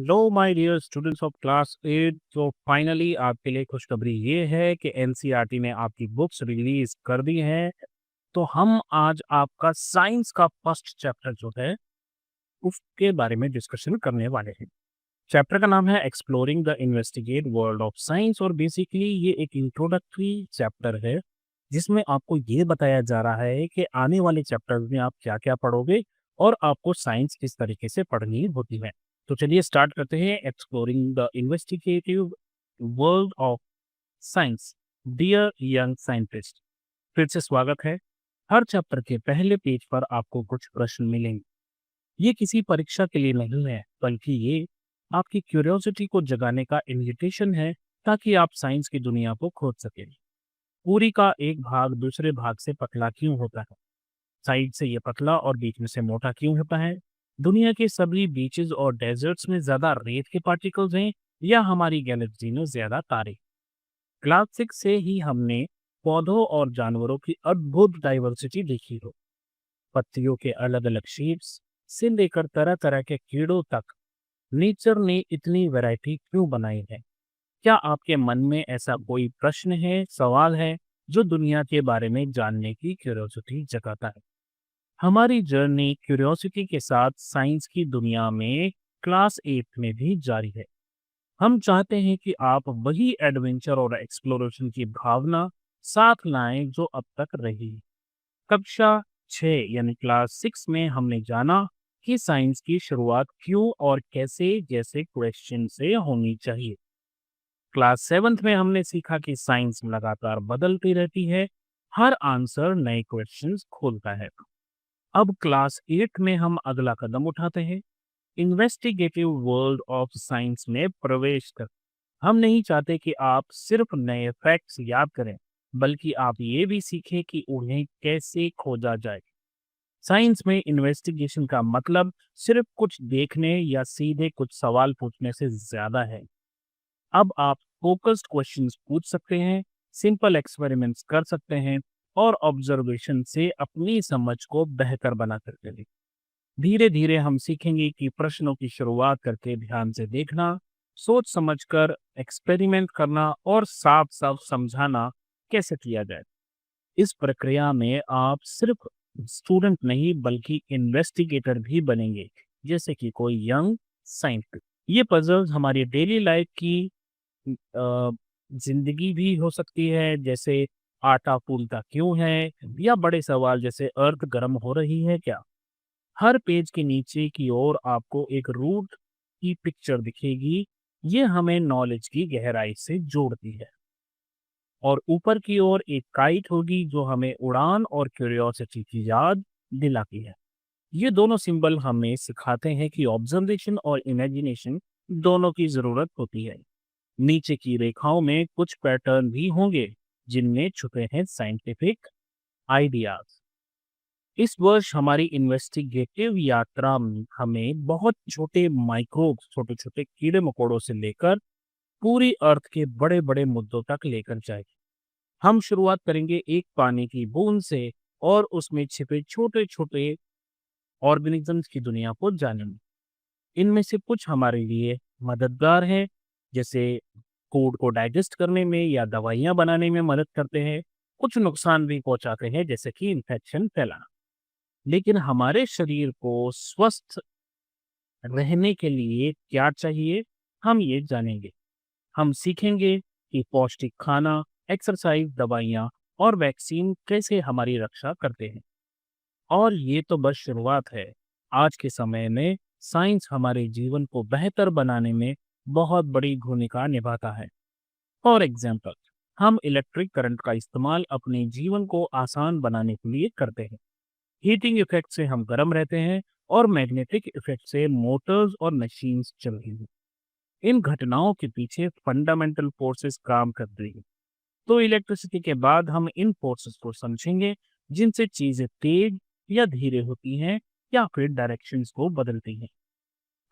Hello my dear students of class 8। तो finally आपके लिए खुशखबरी ये है कि एनसीईआरटी ने आपकी बुक्स रिलीज कर दी है। तो हम आज आपका साइंस का फर्स्ट चैप्टर जो है उसके बारे में डिस्कशन करने वाले हैं। चैप्टर का नाम है exploring the investigate world of science और बेसिकली ये एक इंट्रोडक्टरी चैप्टर है जिसमें आपको ये बताया जा रहा है कि आने वाले चैप्टर्स में आप क्या क्या पढ़ोगे और आपको साइंस किस तरीके से पढ़नी होती है। तो चलिए स्टार्ट करते हैं exploring the investigative world of science. Dear young scientist, फिर से स्वागत है। हर चैप्टर के पहले पेज पर आपको कुछ प्रश्न मिलेंगे। ये किसी परीक्षा के लिए नहीं है, बल्कि ये आपकी क्यूरियोसिटी को जगाने का इन्विटेशन है ताकि आप साइंस की दुनिया को खोज सकें। पूरी का एक भाग दूसरे भाग से पतला क्यों होता है? साइड से ये पतला और बीच में से मोटा क्यों होता है? दुनिया के सभी बीचेस और डेजर्ट्स में ज्यादा रेत के पार्टिकल्स हैं या हमारी गैलेक्सी में ज्यादा तारे? क्लास 6 से ही हमने पौधों और जानवरों की अद्भुत डाइवर्सिटी देखी हो। पत्तियों के अलग अलग शेप्स से लेकर तरह तरह के कीड़ों तक नेचर ने इतनी वैरायटी क्यों बनाई है? क्या आपके मन में ऐसा कोई प्रश्न है, सवाल है जो दुनिया के बारे में जानने की क्यूरियोसिटी जगाता है? हमारी जर्नी क्यूरियोसिटी के साथ साइंस की दुनिया में क्लास 8 में भी जारी है। हम चाहते हैं कि आप वही एडवेंचर और एक्सप्लोरेशन की भावना साथ लाएं जो अब तक रही। कक्षा 6 यानी क्लास 6 में हमने जाना कि साइंस की शुरुआत क्यों और कैसे जैसे क्वेश्चन से होनी चाहिए। क्लास 7th में हमने सीखा कि साइंस लगातार बदलती रहती है, हर आंसर नए क्वेश्चंस खोलता है। अब क्लास 8 में हम अगला कदम उठाते हैं, इन्वेस्टिगेटिव वर्ल्ड ऑफ साइंस में प्रवेश कर। हम नहीं चाहते कि आप सिर्फ नए फैक्ट्स याद करें, बल्कि आप ये भी सीखें कि उन्हें कैसे खोजा जाए। साइंस में इन्वेस्टिगेशन का मतलब सिर्फ कुछ देखने या सीधे कुछ सवाल पूछने से ज्यादा है। अब आप फोकस्ड क्वेश्चंस पूछ सकते हैं, सिंपल एक्सपेरिमेंट्स कर सकते हैं और ऑब्जर्वेशन से अपनी समझ को बेहतर बना करके देखें। धीरे धीरे हम सीखेंगे कि प्रश्नों की शुरुआत करके ध्यान से देखना, सोच समझकर एक्सपेरिमेंट करना और साफ साफ समझाना कैसे किया जाए। इस प्रक्रिया में आप सिर्फ स्टूडेंट नहीं बल्कि इन्वेस्टिगेटर भी बनेंगे, जैसे कि कोई यंग साइंटिस्ट। ये पजल्स हमारी डेली लाइफ की अ, जिंदगी भी हो सकती है, जैसे आटा फूलता क्यों है, या बड़े सवाल जैसे अर्थ गर्म हो रही है क्या। हर पेज के नीचे की ओर आपको एक रूट की पिक्चर दिखेगी। ये हमें नॉलेज की गहराई से जोड़ती है। और ऊपर की ओर एक काइट होगी जो हमें उड़ान और क्यूरियोसिटी की याद दिलाती है। ये दोनों सिंबल हमें सिखाते हैं कि ऑब्जर्वेशन और इमेजिनेशन दोनों की जरूरत होती है। नीचे की रेखाओं में कुछ पैटर्न भी होंगे जिनमें छुपे हैं साइंटिफिक आइडियाज। इस वर्ष हमारी इन्वेस्टिगेटिव यात्रा में हमें बहुत छोटे माइक्रोब्स, छोटे छोटे कीड़े मकोड़ों से लेकर पूरी अर्थ के बड़े बड़े मुद्दों तक लेकर जाएगी। हम शुरुआत करेंगे एक पानी की बूंद से और उसमें छिपे छोटे छोटे ऑर्गेनिजम्स की दुनिया को जानेंगे। इनमें से कुछ हमारे लिए मददगार हैं, जैसे फूड को डाइजेस्ट करने में या दवाइयाँ बनाने में मदद करते हैं। कुछ नुकसान भी पहुंचाते हैं, जैसे कि इन्फेक्शन फैलाना। लेकिन हमारे शरीर को स्वस्थ रहने के लिए क्या चाहिए, हम ये जानेंगे। हम सीखेंगे कि पौष्टिक खाना, एक्सरसाइज, दवाइयाँ और वैक्सीन कैसे हमारी रक्षा करते हैं। और ये तो बस शुरुआत है। आज के समय में साइंस हमारे जीवन को बेहतर बनाने में बहुत बड़ी भूमिका निभाता है। फॉर एग्जाम्पल, हम इलेक्ट्रिक करंट का इस्तेमाल अपने जीवन को आसान बनाने के लिए करते हैं। हीटिंग इफेक्ट से हम गर्म रहते हैं और मैग्नेटिक इफेक्ट से मोटर्स और मशीन्स चलती हैं। इन घटनाओं के पीछे फंडामेंटल फोर्सेस काम कर रही हैं। तो इलेक्ट्रिसिटी के बाद हम इन फोर्सेस को समझेंगे जिनसे चीजें तेज या धीरे होती हैं या फिर डायरेक्शंस को बदलती हैं।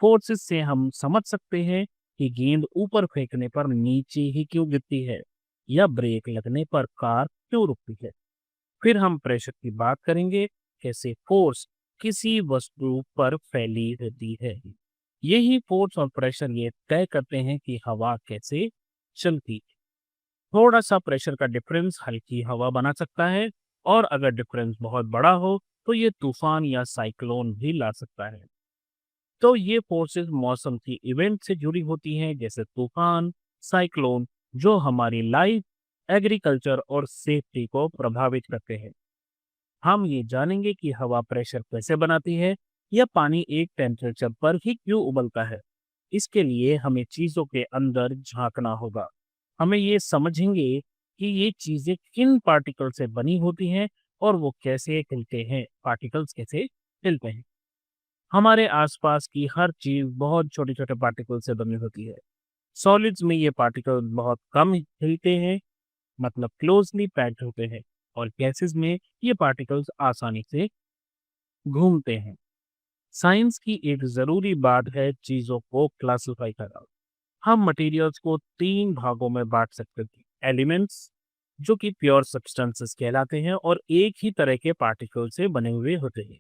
फोर्सेस से हम समझ सकते हैं कि गेंद ऊपर फेंकने पर नीचे ही क्यों गिरती है या ब्रेक लगने पर कार क्यों रुकती है। फिर हम प्रेशर की बात करेंगे, कैसे फोर्स किसी वस्तु पर फैली रहती है। यही फोर्स और प्रेशर ये तय करते हैं कि हवा कैसे चलती है। थोड़ा सा प्रेशर का डिफरेंस हल्की हवा बना सकता है, और अगर डिफरेंस बहुत बड़ा हो तो ये तूफान या साइक्लोन भी ला सकता है। तो ये फोर्सेस मौसम की इवेंट से जुड़ी होती हैं, जैसे तूफान, साइक्लोन, जो हमारी लाइफ, एग्रीकल्चर और सेफ्टी को प्रभावित करते हैं। हम ये जानेंगे कि हवा प्रेशर कैसे बनाती है, या पानी एक टेम्परेचर पर ही क्यों उबलता है। इसके लिए हमें चीजों के अंदर झांकना होगा। हमें ये समझेंगे कि ये चीजें किन पार्टिकल से बनी होती हैं, और वो कैसे हिलते हैं, पार्टिकल्स कैसे हिलते हैं। हमारे आसपास की हर चीज बहुत छोटे छोटे पार्टिकल से बनी होती है। सॉलिड्स में ये पार्टिकल बहुत कम हिलते हैं, मतलब क्लोजली पैक्ड होते हैं, और गैसेस में ये पार्टिकल्स आसानी से घूमते हैं। साइंस की एक जरूरी बात है चीजों को क्लासिफाई करना। हम मटेरियल्स को तीन भागों में बांट सकते हैं: एलिमेंट्स, जो कि प्योर सब्सटेंसेस कहलाते हैं और एक ही तरह के पार्टिकल से बने हुए होते हैं;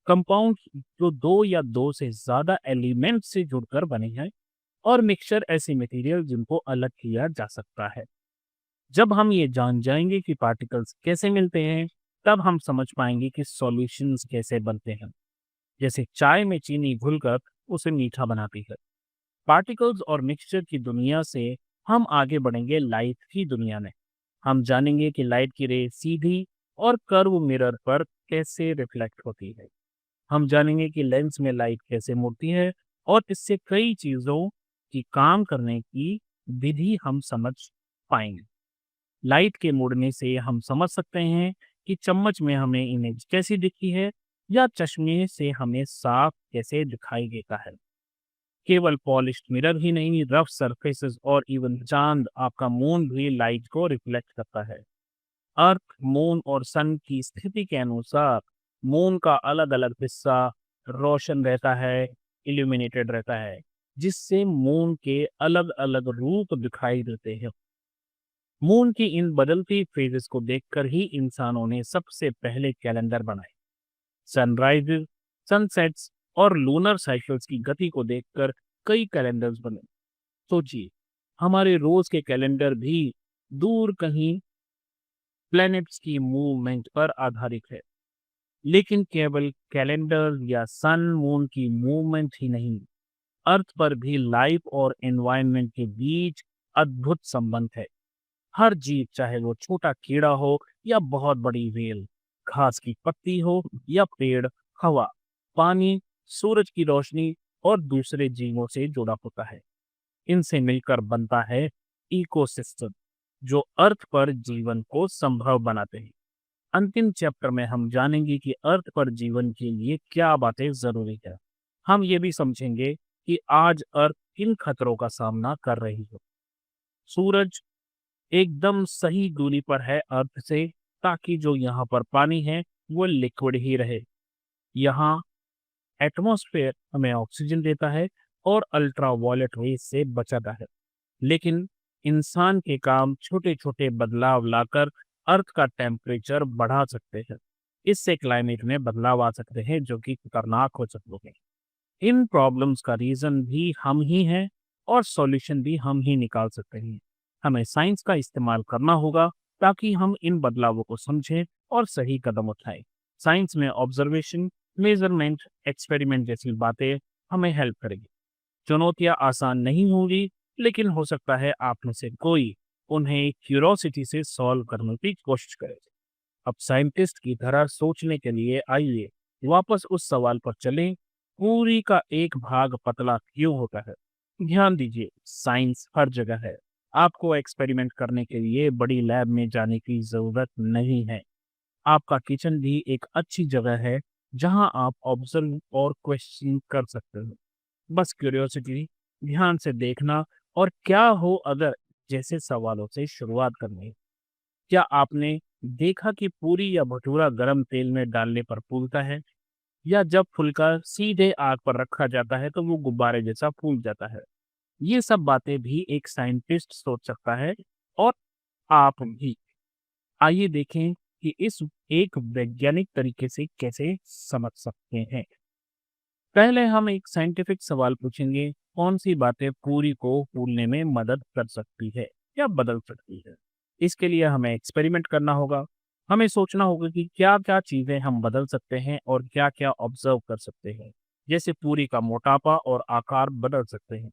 कंपाउंड, जो दो या दो से ज्यादा एलिमेंट से जुड़कर बने हैं; और मिक्सचर, ऐसे मटेरियल जिनको अलग किया जा सकता है। जब हम ये जान जाएंगे कि पार्टिकल्स कैसे मिलते हैं, तब हम समझ पाएंगे कि सॉल्यूशंस कैसे बनते हैं। जैसे चाय में चीनी घुलकर उसे मीठा बनाती है। पार्टिकल्स और मिक्सचर की दुनिया से हम आगे बढ़ेंगे लाइट की दुनिया में। हम जानेंगे कि लाइट की रे सीधी और कर्व मिरर पर कैसे रिफ्लेक्ट होती है। हम जानेंगे कि लेंस में लाइट कैसे मुड़ती है, और इससे कई चीजों की काम करने की विधि हम समझ पाएंगे। लाइट के मुड़ने से हम समझ सकते हैं कि चम्मच में हमें इमेज कैसी दिखती है, या चश्मे से हमें साफ कैसे दिखाई देता है। केवल पॉलिश्ड मिरर ही नहीं, रफ सरफेसेस और इवन चांद, आपका मून भी लाइट को रिफ्लेक्ट करता है। अर्थ, मून और सन की स्थिति के अनुसार मून का अलग अलग हिस्सा रोशन रहता है, इल्यूमिनेटेड रहता है, जिससे मून के अलग अलग रूप दिखाई देते हैं। मून की इन बदलती फेजेस को देखकर ही इंसानों ने सबसे पहले कैलेंडर बनाए। सनराइजेस, सनसेट्स और लूनर साइकिल्स की गति को देखकर कई कैलेंडर्स बने। सोचिए, हमारे रोज के कैलेंडर भी दूर कहीं प्लैनेट्स की मूवमेंट पर आधारित है। लेकिन केवल कैलेंडर या सन मून की मूवमेंट ही नहीं, अर्थ पर भी लाइफ और एनवायरनमेंट के बीच अद्भुत संबंध है। हर जीव, चाहे वो छोटा कीड़ा हो या बहुत बड़ी व्हेल, घास की पत्ती हो या पेड़, हवा, पानी, सूरज की रोशनी और दूसरे जीवों से जुड़ा होता है। इनसे मिलकर बनता है इकोसिस्टम, जो अर्थ पर जीवन को संभव बनाते हैं। अंतिम चैप्टर में हम जानेंगे कि अर्थ पर जीवन के लिए क्या बातें जरूरी है। हम ये भी समझेंगे कि आज अर्थ किन खतरों का सामना कर रही है। सूरज एकदम सही दूरी पर है अर्थ से, ताकि जो यहाँ पर पानी है वो लिक्विड ही रहे। यहाँ एटमॉस्फेयर हमें ऑक्सीजन देता है और अल्ट्रा वायलेट रेज से बचाता है। लेकिन इंसान के काम छोटे छोटे बदलाव लाकर अर्थ का टेम्परेचर बढ़ा सकते हैं। इससे क्लाइमेट में बदलाव आ सकते हैं, जो कि खतरनाक हो सकते हैं। इन प्रॉब्लम्स का रीजन भी हम ही हैं, और सॉल्यूशन भी हम ही निकाल सकते हैं। हमें साइंस का इस्तेमाल करना होगा, ताकि हम इन बदलावों को समझें और सही कदम उठाएं। साइंस में ऑब्जर्वेशन, मेजरमेंट, एक्सपेरिमेंट जैसी बातें हमें हेल्प करेगी। चुनौतियां आसान नहीं होंगी, लेकिन हो सकता है आप में से कोई उन्हें क्यूरोसिटी से सॉल्व करने की कोशिश करे। अब साइंटिस्ट की तरह सोचने के लिए आइए वापस उस सवाल पर चलें: पूरी का एक भाग पतला क्यों होता है? ध्यान दीजिए, साइंस हर जगह है। आपको एक्सपेरिमेंट करने के लिए बड़ी लैब में जाने की जरूरत नहीं है। आपका किचन भी एक अच्छी जगह है, जहां आप ऑब्जर्व और क्वेश्चन कर सकते हो। बस क्यूरियोसिटी, ध्यान से देखना, और क्या हो अगर जैसे सवालों से शुरुआत करनी है। क्या आपने देखा कि पूरी या भटूरा गर्म तेल में डालने पर फूलता है, या जब फुलका सीधे आग पर रखा जाता है तो वो गुब्बारे जैसा फूल जाता है? ये सब बातें भी एक साइंटिस्ट सोच सकता है, और आप भी। आइए देखें कि इस एक वैज्ञानिक तरीके से कैसे समझ सकते हैं। पहले हम एक साइंटिफिक सवाल पूछेंगे, कौन सी बातें पूरी को फूलने में मदद कर सकती है या बदल सकती है। इसके लिए हमें एक्सपेरिमेंट करना होगा। हमें सोचना होगा कि क्या क्या चीजें हम बदल सकते हैं और क्या क्या ऑब्जर्व कर सकते हैं। जैसे पूरी का मोटापा और आकार बदल सकते हैं।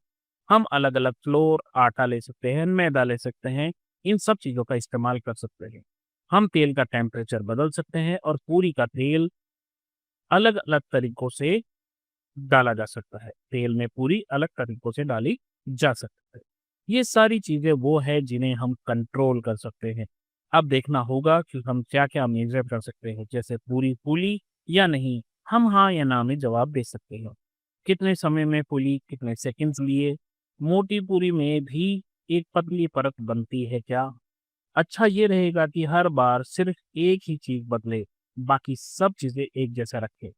हम अलग अलग फ्लोर, आटा ले सकते हैं, मैदा ले सकते हैं। इन सब चीजों का इस्तेमाल कर सकते हैं। हम तेल का टेम्परेचर बदल सकते हैं और पूरी का तेल अलग अलग तरीकों से डाला जा सकता है। तेल में पूरी अलग तरीकों से डाली जा सकती है। ये सारी चीज़ें वो है जिन्हें हम कंट्रोल कर सकते हैं। अब देखना होगा कि हम क्या-क्या मेज़र कर सकते हैं। जैसे पूरी फूली या नहीं, हम हाँ या ना में जवाब दे सकते हैं। कितने समय में फूली, कितने सेकंड्स लिए, मोटी पूरी में भी एक पतली परत बनती है क्या? अच्छा ये रहेगा कि हर बार सिर्फ एक ही चीज़ बदले, बाकी सब चीज़ें एक जैसा रखें।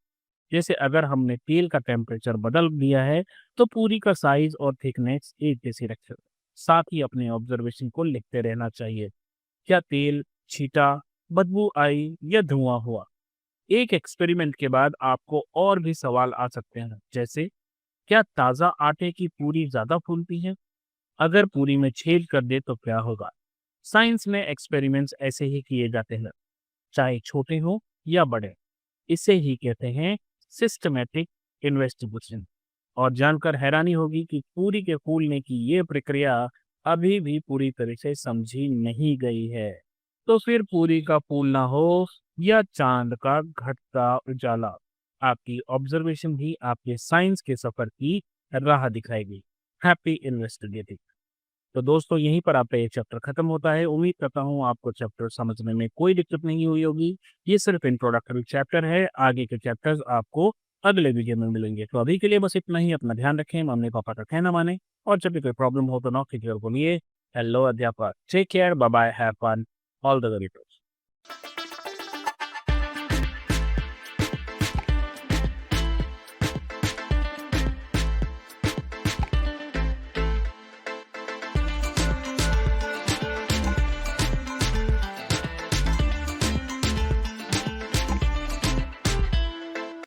जैसे अगर हमने तेल का टेम्परेचर बदल दिया है, तो पूरी का साइज और थिकनेस एक जैसी रखें। साथ ही अपने ऑब्जर्वेशन को लिखते रहना चाहिए। क्या तेल छीटा, बदबू आई या धुआं हुआ? एक एक्सपेरिमेंट के बाद आपको और भी सवाल आ सकते हैं, जैसे क्या ताज़ा आटे की पूरी ज़्यादा फूलती है? अगर पूरी में छेद कर दे तो क्या होगा? साइंस में एक्सपेरिमेंट्स ऐसे ही किए जाते हैं, चाहे छोटे हों या बड़े। इसे ही कहते हैं सिस्टमैटिक इन्वेस्टिगेशन। और जानकर हैरानी होगी कि पूरी के फूलने की ये प्रक्रिया अभी भी पूरी तरह से समझी नहीं गई है। तो फिर पूरी का फूलना हो या चांद का घटता उजाला, आपकी ऑब्जर्वेशन ही आपके साइंस के सफर की राह दिखाएगी। Happy investigating. तो दोस्तों यहीं पर आपका ये चैप्टर खत्म होता है। उम्मीद करता हूँ आपको चैप्टर समझने में कोई दिक्कत नहीं हुई होगी। ये सिर्फ इंट्रोडक्टरी चैप्टर है। आगे के चैप्टर्स आपको अगले वीडियो में मिलेंगे। तो अभी के लिए बस इतना ही। अपना ध्यान रखें, मम्मी पापा का कहना माने और जब भी कोई प्रॉब्लम हो तो नॉक कीजिए और बोलिए हेलो अध्यापक। Take care, bye bye, have fun, all the very best.